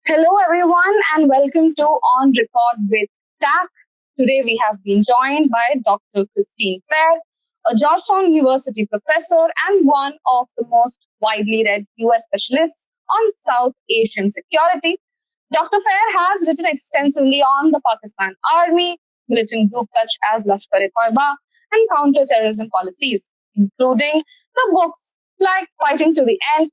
Hello, everyone, and welcome to On Record with TAC. Today, we have been joined by Dr. Christine Fair, a Georgetown University professor and one of the most widely read US specialists on South Asian security. Dr. Fair has written extensively on the Pakistan Army, militant groups such as Lashkar-e-Taiba, and counterterrorism policies, including the books like Fighting to the End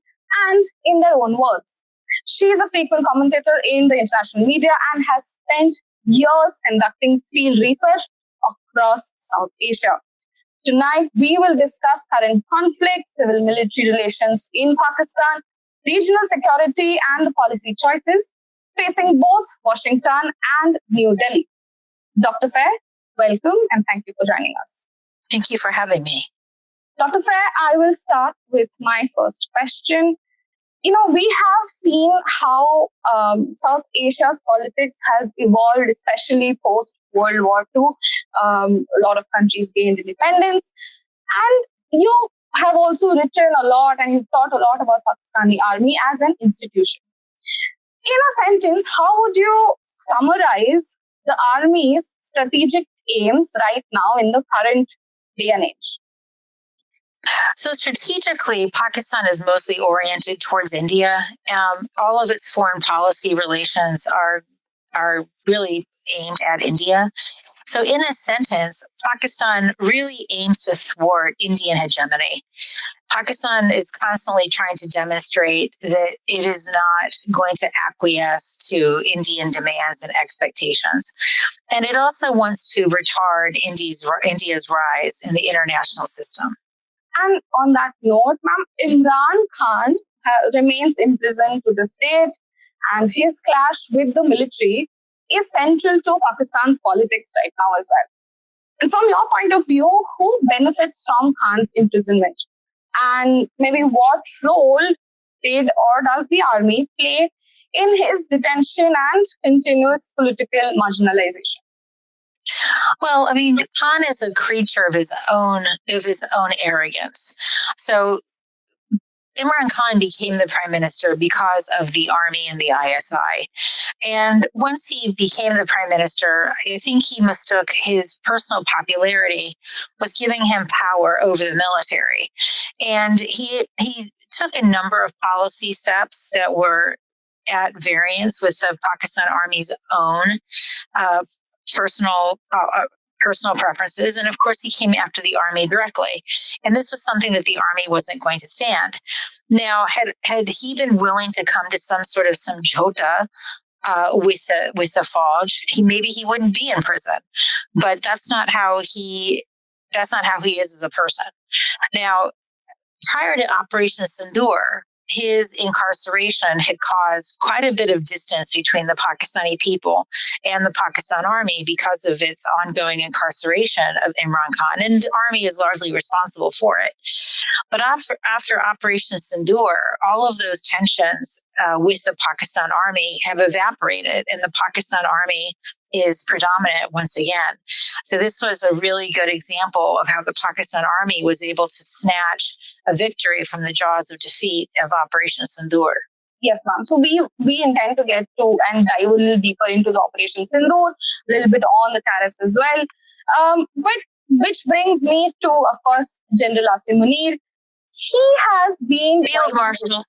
and In Their Own Words. She is a frequent commentator in the international media and has spent years conducting field research across South Asia. Tonight, we will discuss current conflicts, civil-military relations in Pakistan, regional security, and the policy choices facing both Washington and New Delhi. Dr. Fair, welcome and thank you for joining us. Thank you for having me. Dr. Fair, I will start with my first question. We have seen how South Asia's politics has evolved, especially post-World War II. A lot of countries gained independence. And you have also written a lot and you've taught a lot about Pakistani Army as an institution. In a sentence, how would you summarize the Army's strategic aims right now in the current day and age? So strategically, Pakistan is mostly oriented towards India. All of its foreign policy relations are really aimed at India. So in a sentence, Pakistan really aims to thwart Indian hegemony. Pakistan is constantly trying to demonstrate that it is not going to acquiesce to Indian demands and expectations. And it also wants to retard India's rise in the international system. And on that note, ma'am, Imran Khan remains imprisoned to this date, and his clash with the military is central to Pakistan's politics right now as well. And from your point of view, who benefits from Khan's imprisonment? And maybe what role did or does the army play in his detention and continuous political marginalization? Well, Khan is a creature of his own arrogance. So Imran Khan became the prime minister because of the army and the ISI. And once he became the prime minister, I think he mistook his personal popularity with giving him power over the military. And he took a number of policy steps that were at variance with the Pakistan Army's own personal preferences. And of course, he came after the army directly. And this was something that the army wasn't going to stand. Now, had he been willing to come to some sort of samjhota with the Fauj, maybe he wouldn't be in prison. But that's not how he is as a person. Now, prior to Operation Sindoor, his incarceration had caused quite a bit of distance between the Pakistani people and the Pakistan Army because of its ongoing incarceration of Imran Khan. And the army is largely responsible for it. But after Operation Sindoor, all of those tensions with the Pakistan Army have evaporated, and the Pakistan Army is predominant once again. So this was a really good example of how the Pakistan Army was able to snatch a victory from the jaws of defeat of Operation Sindoor. Yes, ma'am. So we intend to get to and dive a little deeper into the Operation Sindoor, a little bit on the tariffs as well. But which brings me to, of course, General Asim Munir. He has been Field Marshal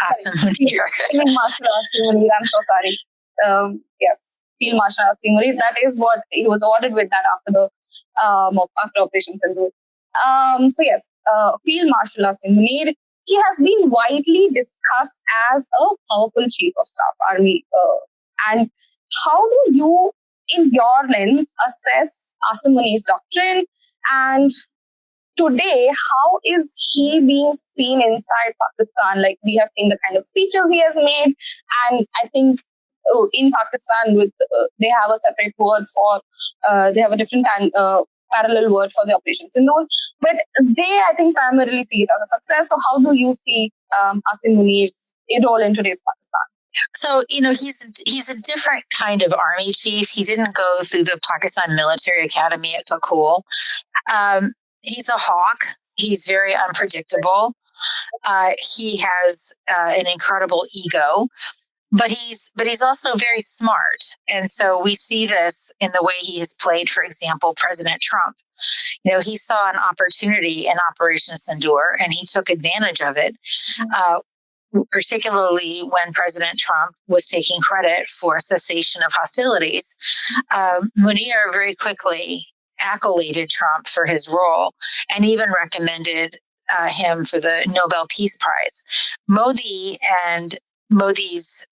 Asim Munir. Field Marshal Asim Munir. I'm so sorry. Yes, Field Marshal Asim Munir. That is what he was awarded with that after Operation Sindoor. So yes, Field Marshal Asim Munir. He has been widely discussed as a powerful chief of staff army. And how do you, in your lens, assess Asim Munir's doctrine? And today, how is he being seen inside Pakistan? Like, we have seen the kind of speeches he has made, and I think in Pakistan, they have a separate word for, they have a different parallel word for the Operation Sindoor, but they, I think, primarily see it as a success. So how do you see Asim Munir's role in today's Pakistan? So, he's a different kind of army chief. He didn't go through the Pakistan Military Academy at Kabul. He's a hawk. He's very unpredictable. He has an incredible ego. but he's also very smart. And so we see this in the way he has played, for example, President Trump. He saw an opportunity in Operation Sindoor, and he took advantage of it, particularly when President Trump was taking credit for cessation of hostilities. Munir very quickly accoladed Trump for his role and even recommended him for the Nobel Peace Prize. Modi and Modi's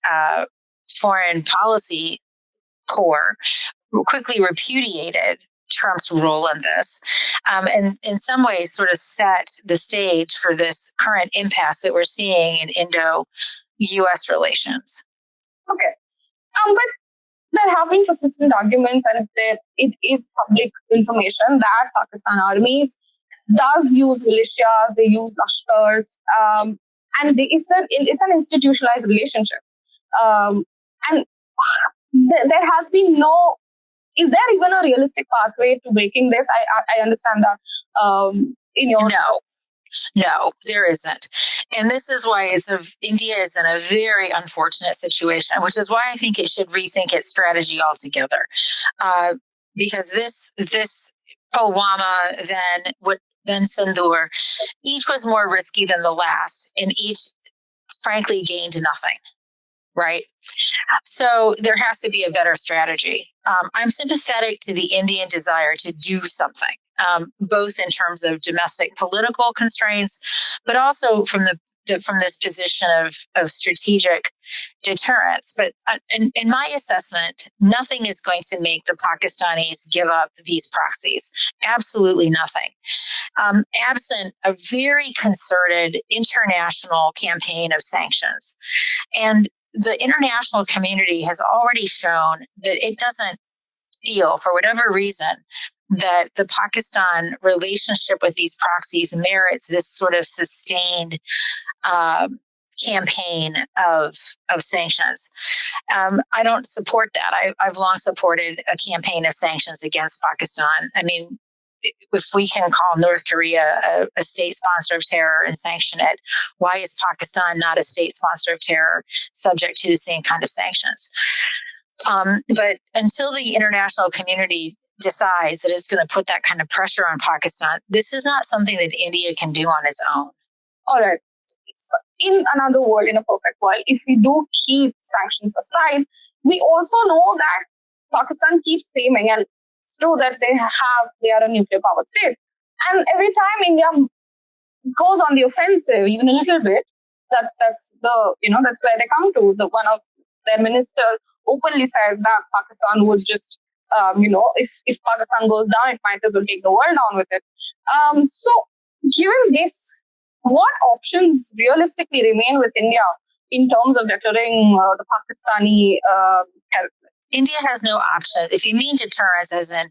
foreign policy core quickly repudiated Trump's role in this, and in some ways sort of set the stage for this current impasse that we're seeing in Indo-US relations. Okay. But there have been persistent arguments, and it is public information that Pakistan armies does use militias, they use Lashkars, and it's an institutionalized relationship. And there has been no. Is there even a realistic pathway to breaking this? I understand that in your No, there isn't. And this is why India is in a very unfortunate situation, which is why I think it should rethink its strategy altogether. Because this Pulwama, then Sindoor, each was more risky than the last, and each frankly gained nothing. Right. So there has to be a better strategy. I'm sympathetic to the Indian desire to do something, both in terms of domestic political constraints, but also from this position of strategic deterrence. But in my assessment, nothing is going to make the Pakistanis give up these proxies. Absolutely nothing. Absent a very concerted international campaign of sanctions. And the international community has already shown that it doesn't feel, for whatever reason, that the Pakistan relationship with these proxies merits this sort of sustained campaign of sanctions. I don't support that. I've long supported a campaign of sanctions against Pakistan. I mean, if we can call North Korea a state sponsor of terror and sanction it, why is Pakistan not a state sponsor of terror subject to the same kind of sanctions? But until the international community decides that it's going to put that kind of pressure on Pakistan, this is not something that India can do on its own. All right. In another world, in a perfect world, if we do keep sanctions aside, we also know that Pakistan keeps claiming, and it's true that they are a nuclear powered state. And every time India goes on the offensive, even a little bit, that's where they come to. One of their minister openly said that Pakistan was just, if Pakistan goes down, it might as well take the world down with it. So given this, what options realistically remain with India in terms of deterring the Pakistani terror? India has no option. If you mean deterrence as in,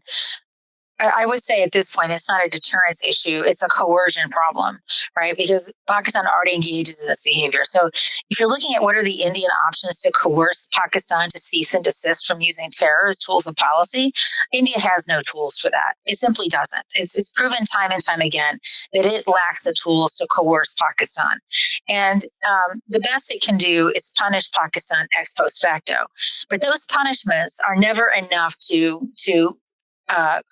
I would say at this point, it's not a deterrence issue. It's a coercion problem, right? Because Pakistan already engages in this behavior. So if you're looking at what are the Indian options to coerce Pakistan to cease and desist from using terror as tools of policy, India has no tools for that. It simply doesn't. It's proven time and time again that it lacks the tools to coerce Pakistan. And the best it can do is punish Pakistan ex post facto. But those punishments are never enough to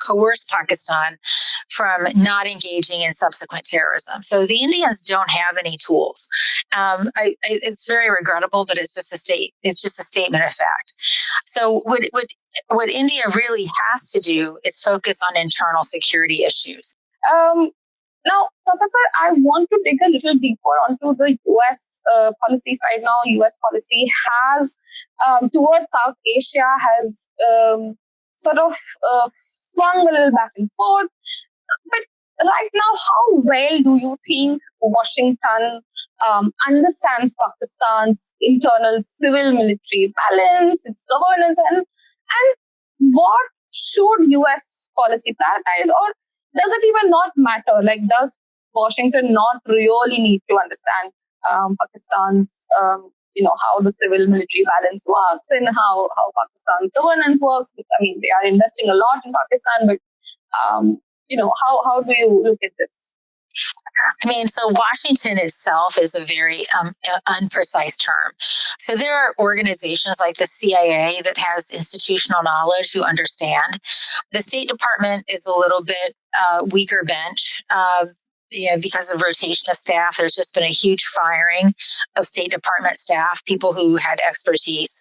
coerce Pakistan from not engaging in subsequent terrorism. So the Indians don't have any tools. It's very regrettable, but it's just a statement of fact. So what India really has to do is focus on internal security issues. Now, Professor, I want to dig a little deeper onto the US policy side now. US policy has, towards South Asia, has sort of swung a little back and forth. But right now, how well do you think Washington understands Pakistan's internal civil-military balance, its governance, and what should US policy prioritize? Or does it even not matter? Like, does Washington not really need to understand Pakistan's, how the civil-military balance works and how Pakistan's governance works? I mean, they are investing a lot in Pakistan, but, how do you look at this? I mean, so Washington itself is a very unprecise term. So there are organizations like the CIA that has institutional knowledge who understand. The State Department is a little bit weaker bench. Because of rotation of staff, there's just been a huge firing of State Department staff, people who had expertise.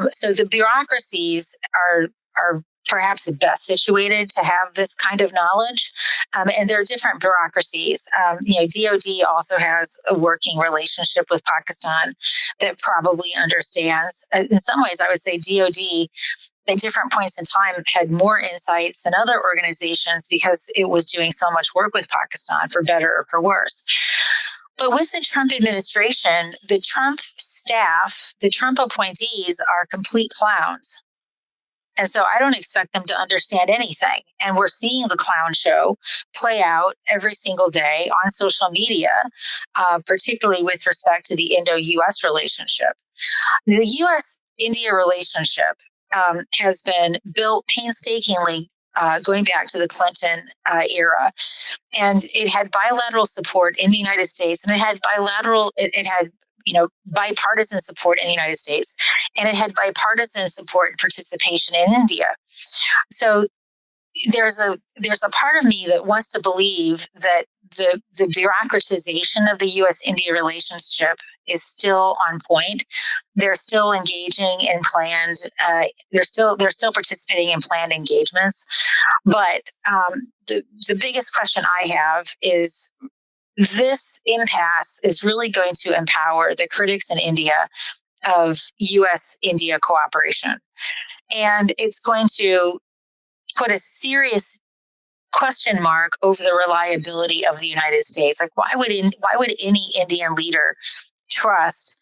So the bureaucracies are perhaps best situated to have this kind of knowledge. And there are different bureaucracies. DOD also has a working relationship with Pakistan that probably understands. In some ways, I would say DOD at different points in time had more insights than other organizations because it was doing so much work with Pakistan, for better or for worse. But with the Trump administration, the Trump staff, the Trump appointees are complete clowns. And so I don't expect them to understand anything. And we're seeing the clown show play out every single day on social media, particularly with respect to the Indo-US relationship. The US-India relationship has been built painstakingly going back to the Clinton era. And it had bilateral support in the United States, and it had bipartisan support in the United States, and it had bipartisan support and participation in India. So there's a part of me that wants to believe that the bureaucratization of the U.S.-India relationship is still on point. They're still engaging in planned. They're still participating in planned engagements. But the biggest question I have is, this impasse is really going to empower the critics in India of U.S.-India cooperation. And it's going to put a serious question mark over the reliability of the United States. Like, why would any Indian leader trust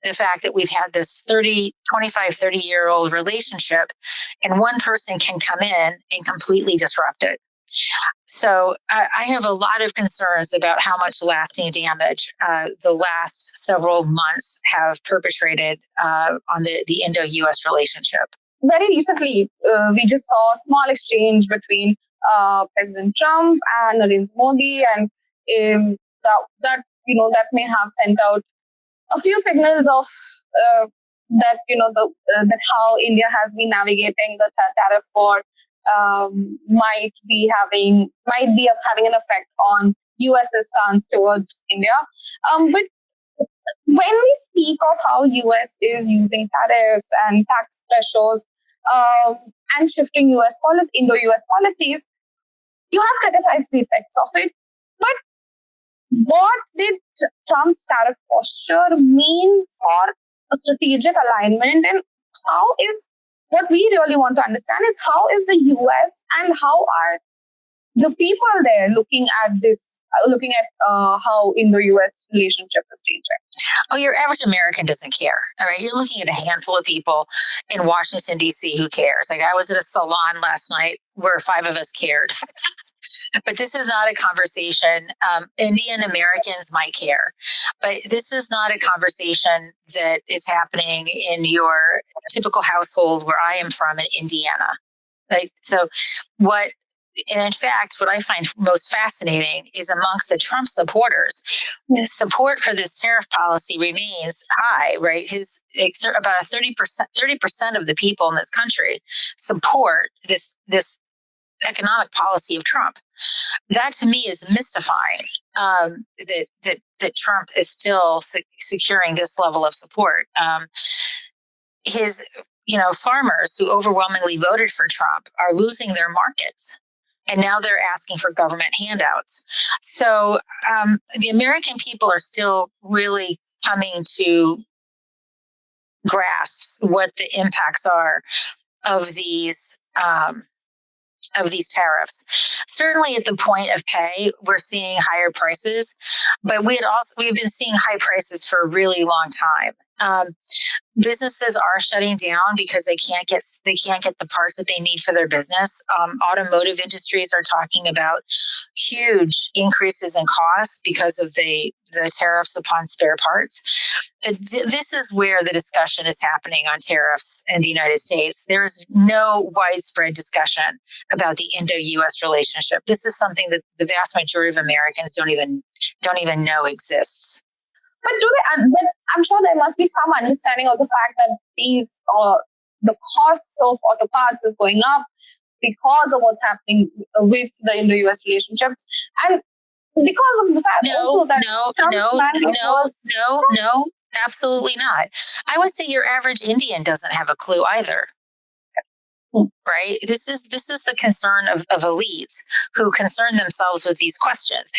the fact that we've had this 30-year-old relationship and one person can come in and completely disrupt it? So I have a lot of concerns about how much lasting damage the last several months have perpetrated on the Indo-US relationship. Very recently, we just saw a small exchange between President Trump and Narendra Modi, and that may have sent out a few signals of that how India has been navigating the tariff war. Might be having an effect on US's stance towards India. But when we speak of how US is using tariffs and tax pressures and shifting Indo-US policies, you have criticized the effects of it. But what did Trump's tariff posture mean for a strategic alignment, and what we really want to understand is how is the US and how are the people there looking at how Indo-US relationship is changing? Oh, your average American doesn't care. All right. You're looking at a handful of people in Washington, D.C. who cares. Like, I was at a salon last night where 5 of us cared. But this is not a conversation. Indian Americans might care, but this is not a conversation that is happening in your typical household where I am from in Indiana. Right? So and in fact, what I find most fascinating is amongst the Trump supporters, the support for this tariff policy remains high, right? About 30% of the people in this country support this economic policy of Trump. That to me is mystifying. That Trump is still securing this level of support. His farmers who overwhelmingly voted for Trump are losing their markets, and now they're asking for government handouts. So the American people are still really coming to grasp what the impacts are of these tariffs. Certainly at the point of pay, we're seeing higher prices, but we've been seeing high prices for a really long time. Businesses are shutting down because they can't get the parts that they need for their business. Automotive industries are talking about huge increases in costs because of the tariffs upon spare parts. But this is where the discussion is happening on tariffs in the United States. There is no widespread discussion about the Indo-US relationship. This is something that the vast majority of Americans don't even know exists. But but I'm sure there must be some understanding of the fact that the costs of auto parts is going up because of what's happening with the Indo-US relationships, and because of the fact also that no, absolutely not. I would say your average Indian doesn't have a clue either. Right? This is the concern of elites who concern themselves with these questions.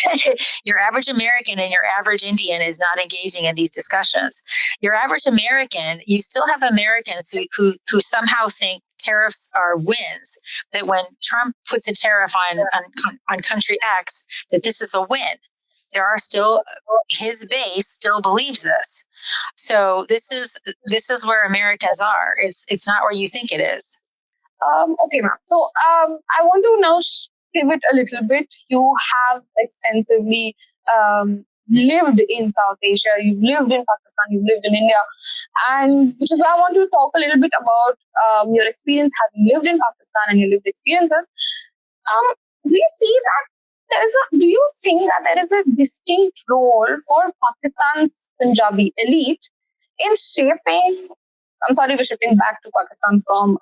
Your average American and your average Indian is not engaging in these discussions. Your average American, you still have Americans who somehow think tariffs are wins, that when Trump puts a tariff on country X, that this is a win. There are still, his base still believes this. So this is where Americans are. It's not where you think it is. Okay, ma'am. So I want to now pivot a little bit. You have extensively lived in South Asia. You've lived in Pakistan. You've lived in India, and which is why I want to talk a little bit about your experience having lived in Pakistan and your lived experiences. Do you see that do you think that there is a distinct role for Pakistan's Punjabi elite in shaping? I'm sorry, we're shipping back to Pakistan from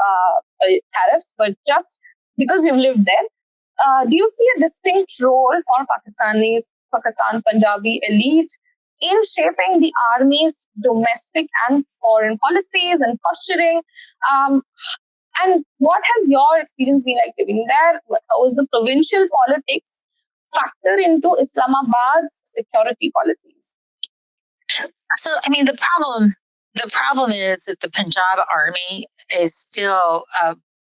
tariffs, but just because you've lived there, do you see a distinct role for Pakistan Punjabi elite in shaping the army's domestic and foreign policies and posturing? And what has your experience been like living there? How is the provincial politics factor into Islamabad's security policies? So, I mean, the problem is that the Punjab army is still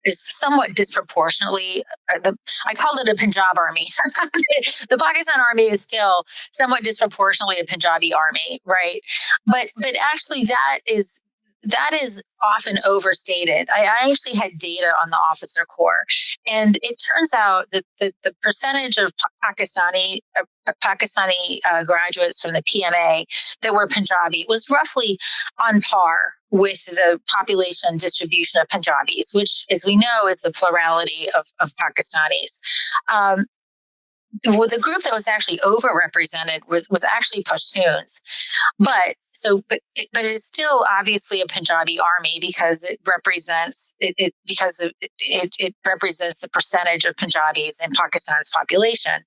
is somewhat disproportionately. I called it a Punjab army. The Pakistan army is still somewhat disproportionately a Punjabi army, right? But actually, that is often overstated. I actually had data on the officer corps, and it turns out that the percentage of Pakistani graduates from the PMA that were Punjabi was roughly on par with the population distribution of Punjabis, which, as we know, is the plurality of Pakistanis. The group that was actually overrepresented was actually Pashtuns, but it is still obviously a Punjabi army because it represents it represents the percentage of Punjabis in Pakistan's population.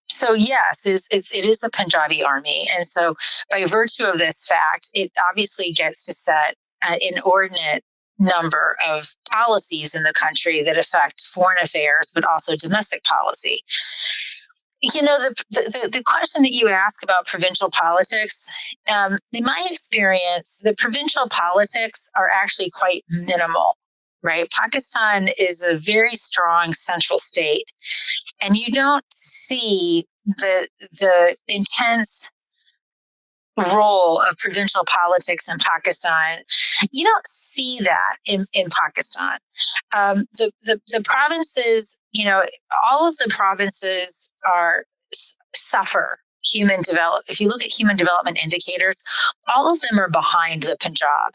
So yes, it is a Punjabi army, and so by virtue of this fact, it obviously gets to set an inordinate number of policies in the country that affect foreign affairs, but also domestic policy. You know, the question that you ask about provincial politics, in my experience, the provincial politics are actually quite minimal, right? Pakistan is a very strong central state, and you don't see the intense role of provincial politics in Pakistan. You don't see that in Pakistan. The provinces, you know, all of the provinces suffer human development. If you look at human development indicators, all of them are behind the Punjab.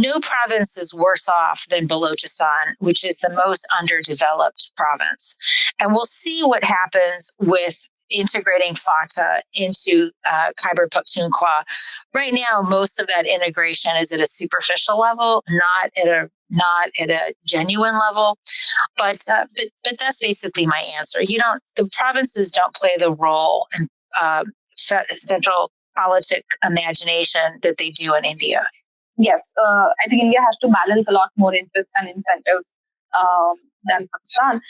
No province is worse off than Balochistan, which is the most underdeveloped province. And we'll see what happens with integrating FATA into Khyber Pakhtunkhwa. Right now, most of that integration is at a superficial level, not at a genuine level. But that's basically my answer. The provinces don't play the role in central politic imagination that they do in India. Yes, I think India has to balance a lot more interests and incentives than Pakistan.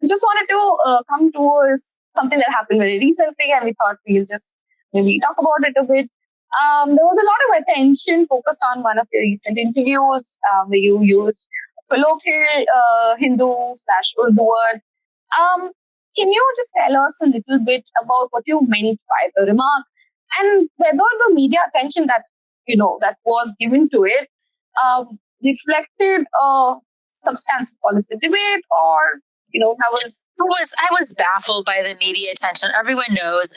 Just wanted to come to something that happened very recently, and we thought we'll just maybe talk about it a bit. There was a lot of attention focused on one of your recent interviews where you used colloquial Hindu/Urdu word. Can you just tell us a little bit about what you meant by the remark? and whether the media attention that that was given to it reflected a substantive policy debate, or that was. I was baffled by the media attention. Everyone knows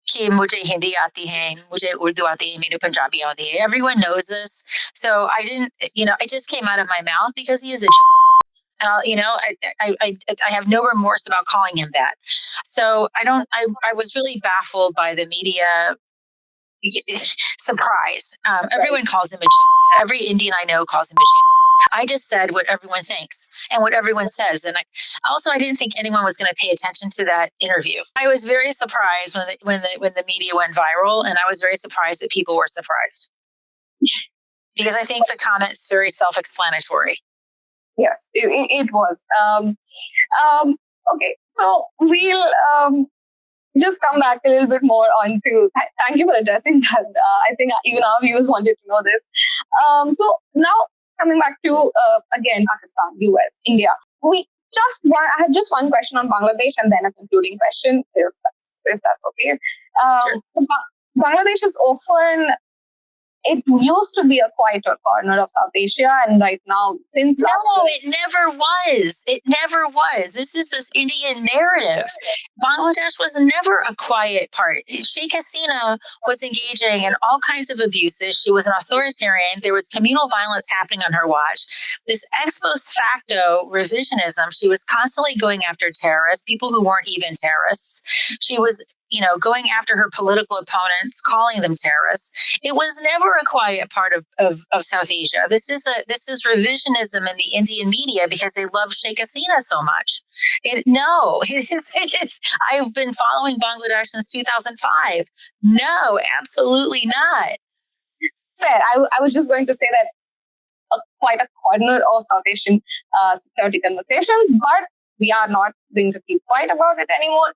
कि मुझे हिंदी आती है, मुझे उर्दू आती है, मेरे पंजाबी आती है. Everyone knows this. So I didn't, it just came out of my mouth because he is a I have no remorse about calling him that. So I was really baffled by the media surprise. Everyone calls him a chutia. Every Indian I know calls him a chutia. I just said what everyone thinks and what everyone says. And I didn't think anyone was going to pay attention to that interview. I was very surprised when the media went viral, and I was very surprised that people were surprised. Because I think the comment's very self-explanatory. Yes, it was. Okay, so we'll just come back a little bit more on to. Thank you for addressing that. I think even our viewers wanted to know this. So now coming back to again Pakistan, US, India. I have just one question on Bangladesh and then a concluding question, if that's okay. Sure. So Bangladesh is often. It used to be a quieter corner of South Asia, and right now, since it never was. It never was. This is this Indian narrative. Bangladesh was never a quiet part. Sheikh Hasina was engaging in all kinds of abuses. She was an authoritarian. There was communal violence happening on her watch. This ex post facto revisionism. She was constantly going after terrorists, people who weren't even terrorists. She was going after her political opponents, calling them terrorists. It was never a quiet part of South Asia. This is revisionism in the Indian media because they love Sheikh Hasina so much. It is. I've been following Bangladesh since 2005. No, absolutely not. Fair. I was just going to say that quite a corner of South Asian security conversations, but we are not going to keep quiet about it anymore.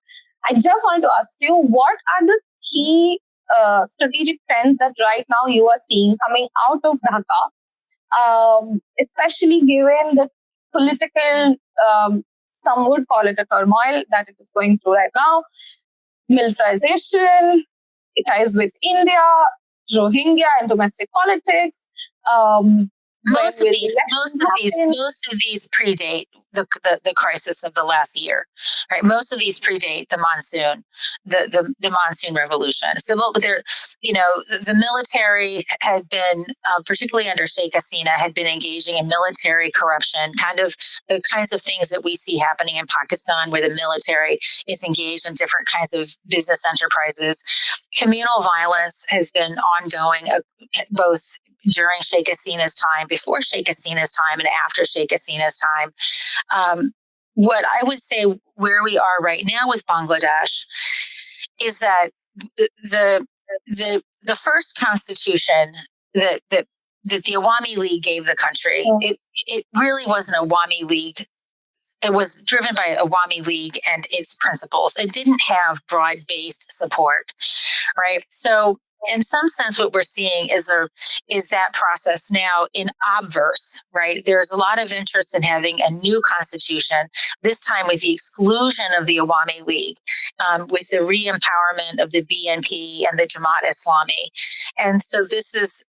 I just wanted to ask you, what are the key strategic trends that right now you are seeing coming out of Dhaka, especially given the political, some would call it a turmoil that it is going through right now, militarization, it ties with India, Rohingya and domestic politics. Most of these predate the crisis of the last year, right? Most of these predate the monsoon, the monsoon revolution. So the military had been, particularly under Sheikh Hasina, had been engaging in military corruption, kind of the kinds of things that we see happening in Pakistan, where the military is engaged in different kinds of business enterprises. Communal violence has been ongoing, both during Sheikh Hasina's time, before Sheikh Hasina's time, and after Sheikh Hasina's time. What I would say where we are right now with Bangladesh is that the first constitution that the Awami League gave the country, it really wasn't Awami League. It was driven by Awami League and its principles. It didn't have broad-based support, right? So in some sense, what we're seeing is that process now in obverse, right? There's a lot of interest in having a new constitution, this time with the exclusion of the Awami League, with the re-empowerment of the BNP and the Jamaat Islami. And so this is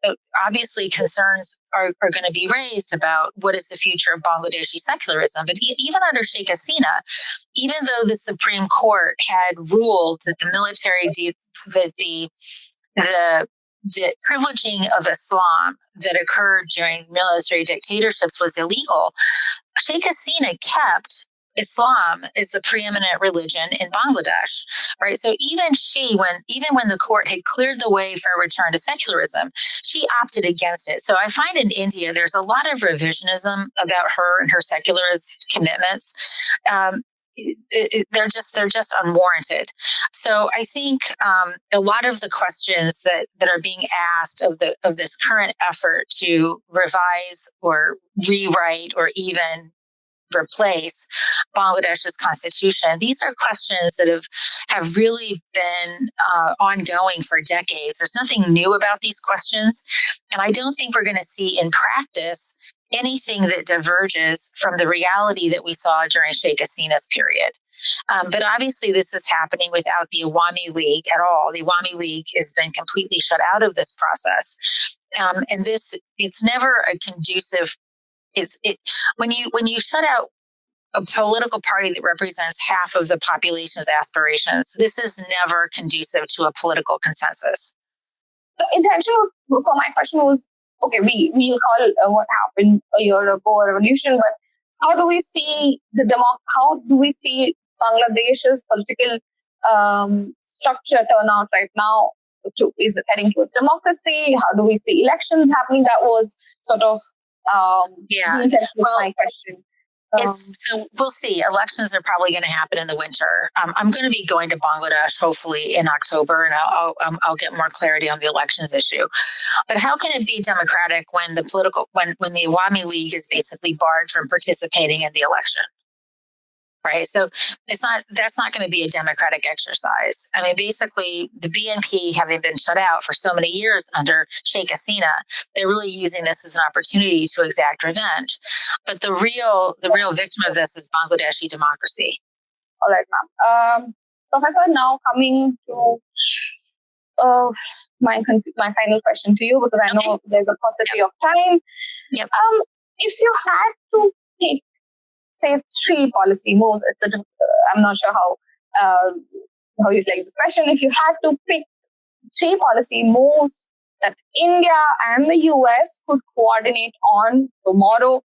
obviously concerns are going to be raised about what is the future of Bangladeshi secularism. But even under Sheikh Hasina, even though the Supreme Court had ruled that the military, the privileging of Islam that occurred during military dictatorships was illegal, Sheikh Hasina kept Islam as the preeminent religion in Bangladesh, right? So even when the court had cleared the way for a return to secularism, she opted against it. So I find in India, there's a lot of revisionism about her and her secularist commitments. They're just unwarranted. So I think a lot of the questions that are being asked of this current effort to revise or rewrite or even replace Bangladesh's constitution, these are questions that have really been ongoing for decades. There's nothing new about these questions, and I don't think we're going to see in practice anything that diverges from the reality that we saw during Sheikh Hasina's period. But obviously, this is happening without the Awami League at all. The Awami League has been completely shut out of this process. And it's never a conducive. When you shut out a political party that represents half of the population's aspirations, this is never conducive to a political consensus. The intention for my question was, okay, we'll call what happened a year ago a revolution, but how do we see how do we see Bangladesh's political structure turn out right now? Is it heading towards democracy? How do we see elections happening? That was sort of the intention of my question. So we'll see. Elections are probably going to happen in the winter. I'm going to be going to Bangladesh hopefully in October, and I'll get more clarity on the elections issue. But how can it be democratic when when the Awami League is basically barred from participating in the election? Right. So that's not going to be a democratic exercise. I mean, basically, the BNP having been shut out for so many years under Sheikh Hasina, they're really using this as an opportunity to exact revenge. But the real victim of this is Bangladeshi democracy. All right, ma'am. Professor, now coming to my final question to you, because I know there's a paucity of time. Yep. If you had to pick, say, 3 policy moves, I'm not sure how you'd like this question. If you had to pick 3 policy moves that India and the US could coordinate on tomorrow,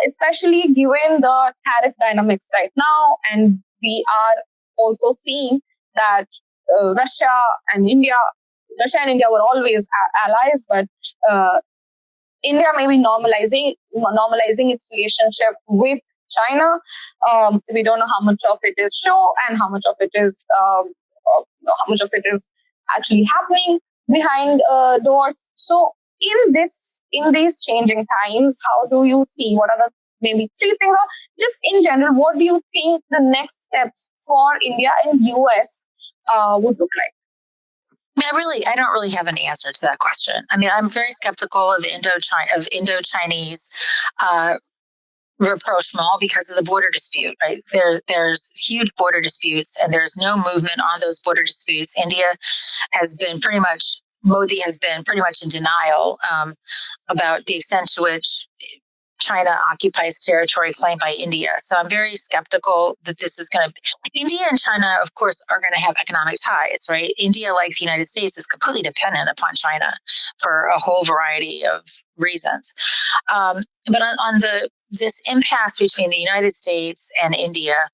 especially given the tariff dynamics right now, and we are also seeing that Russia and India were always allies, but India may be normalizing its relationship with China. We don't know how much of it is show and how much of it is actually happening behind doors. So in these changing times, how do you see, what are the maybe 3 things, or just in general, what do you think the next steps for India and US would look like? I don't really have an answer to that question. I mean, I'm very skeptical of Indo-Chinese rapprochement because of the border dispute, right? There's huge border disputes, and there's no movement on those border disputes. Modi has been pretty much in denial about the extent to which China occupies territory claimed by India. So I'm very skeptical that this is going to... India and China, of course, are going to have economic ties, right? India, like the United States, is completely dependent upon China for a whole variety of reasons. But on this impasse between the United States and India,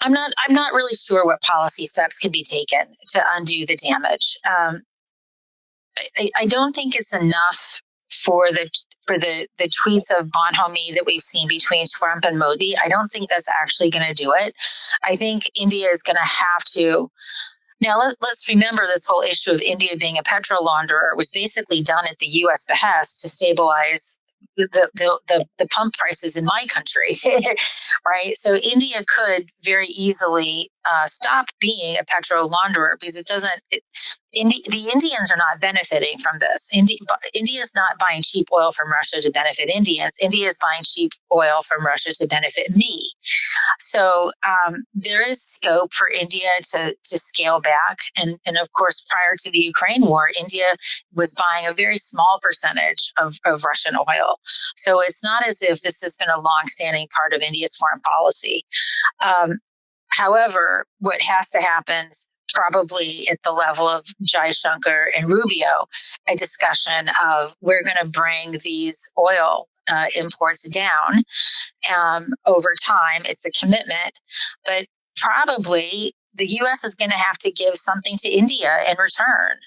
I'm not really sure what policy steps can be taken to undo the damage. I don't think it's enough for the tweets of bonhomie that we've seen between Trump and Modi. I don't think that's actually going to do it. I think India is going to have to. Now, let's remember this whole issue of India being a petrolaunderer was basically done at the U.S. behest to stabilize the pump prices in my country, right? So India could very easily stop being a petrol launderer because the Indians are not benefiting from this. India is not buying cheap oil from Russia to benefit Indians. India is buying cheap oil from Russia to benefit me. So there is scope for India to scale back. And of course, prior to the Ukraine war, India was buying a very small percentage of Russian oil. So it's not as if this has been a longstanding part of India's foreign policy. However, what has to happen, probably at the level of Jai Shankar and Rubio, a discussion of we're going to bring these oil imports down over time. It's a commitment, but probably the U.S. is going to have to give something to India in return.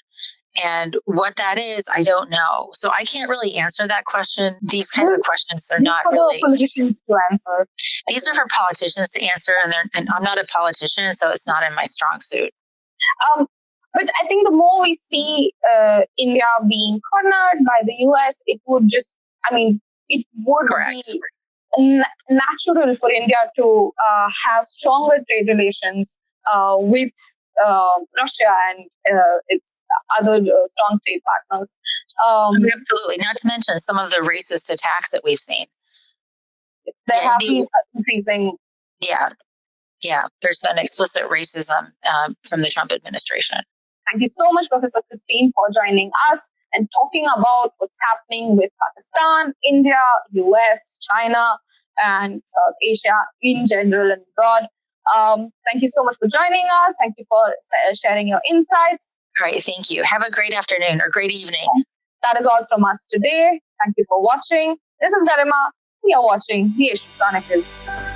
And what that is, I don't know. So I can't really answer that question. These kinds of questions are not really... politicians to answer. These are for politicians to answer, and I'm not a politician, so it's not in my strong suit. But I think the more we see India being cornered by the US, it would it would Correct. be natural for India to have stronger trade relations with Russia and its other strong trade partners. Absolutely. Not to mention some of the racist attacks that we've seen. there have been increasing. Yeah. There's been explicit racism from the Trump administration. Thank you so much, Professor Christine, for joining us and talking about what's happening with Pakistan, India, US, China, and South Asia in general and abroad. Thank you so much for joining us. Thank you for sharing your insights. All right, thank you. Have a great afternoon or great evening. That is all from us today. Thank you for watching. This is Garima. We are watching the Asian Chronicle.